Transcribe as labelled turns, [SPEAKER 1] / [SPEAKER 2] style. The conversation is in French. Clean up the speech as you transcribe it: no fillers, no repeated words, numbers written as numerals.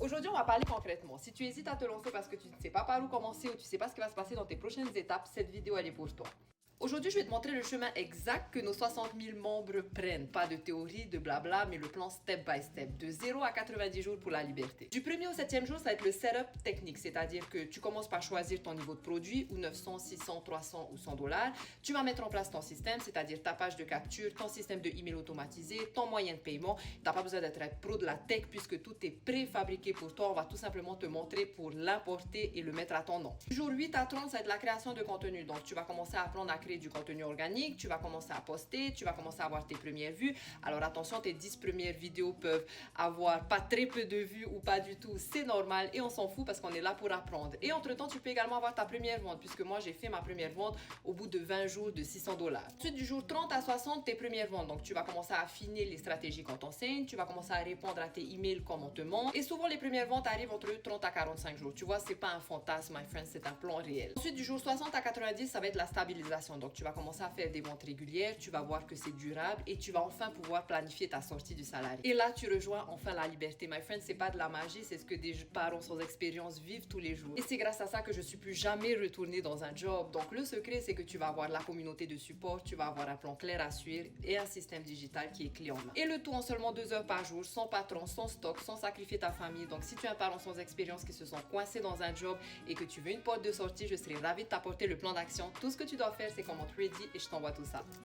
[SPEAKER 1] Aujourd'hui, on va parler concrètement. Si tu hésites à te lancer parce que tu ne sais pas par où commencer ou tu ne sais pas ce qui va se passer dans tes prochaines étapes, cette vidéo, elle est pour toi. Aujourd'hui, je vais te montrer le chemin exact que nos 60 000 membres prennent. Pas de théorie, de blabla, mais le plan step by step, de 0 à 90 jours pour la liberté. Du 1er au 7e jour, ça va être le setup technique, c'est-à-dire que tu commences par choisir ton niveau de produit, ou 900, 600, 300 ou 100 $. Tu vas mettre en place ton système, c'est-à-dire ta page de capture, ton système de email automatisé, ton moyen de paiement. Tu n'as pas besoin d'être pro de la tech puisque tout est préfabriqué pour toi. On va tout simplement te montrer pour l'importer et le mettre à ton nom. Du jour 8 à 30, ça va être la création de contenu. Donc, tu vas commencer à apprendre à créer du contenu organique, tu vas commencer à poster, tu vas commencer à avoir tes premières vues. Alors attention, tes 10 premières vidéos peuvent avoir pas très peu de vues ou pas du tout, c'est normal et on s'en fout parce qu'on est là pour apprendre. Et entre-temps, tu peux également avoir ta première vente puisque moi, j'ai fait ma première vente au bout de 20 jours de 600 $. Ensuite, du jour 30 à 60, tes premières ventes. Donc, tu vas commencer à affiner les stratégies qu'on t'enseigne, tu vas commencer à répondre à tes emails comme on te montre. Et souvent, les premières ventes arrivent entre 30 à 45 jours. Tu vois, c'est pas un fantasme, my friend, c'est un plan réel. Ensuite, du jour 60 à 90, ça va être la stabilisation. Donc, tu vas commencer à faire des ventes régulières, tu vas voir que c'est durable et tu vas enfin pouvoir planifier ta sortie du salarié. Et là, tu rejoins enfin la liberté. My friend, c'est pas de la magie, c'est ce que des parents sans expérience vivent tous les jours. Et c'est grâce à ça que je suis plus jamais retournée dans un job. Donc, le secret, c'est que tu vas avoir la communauté de support, tu vas avoir un plan clair à suivre et un système digital qui est clé en main. Et le tout en seulement 2 heures par jour, sans patron, sans stock, sans sacrifier ta famille. Donc, si tu es un parent sans expérience qui se sent coincé dans un job et que tu veux une porte de sortie, je serai ravie de t'apporter le plan d'action. Tout ce que tu dois faire, c'est comment ready et je t'envoie tout ça.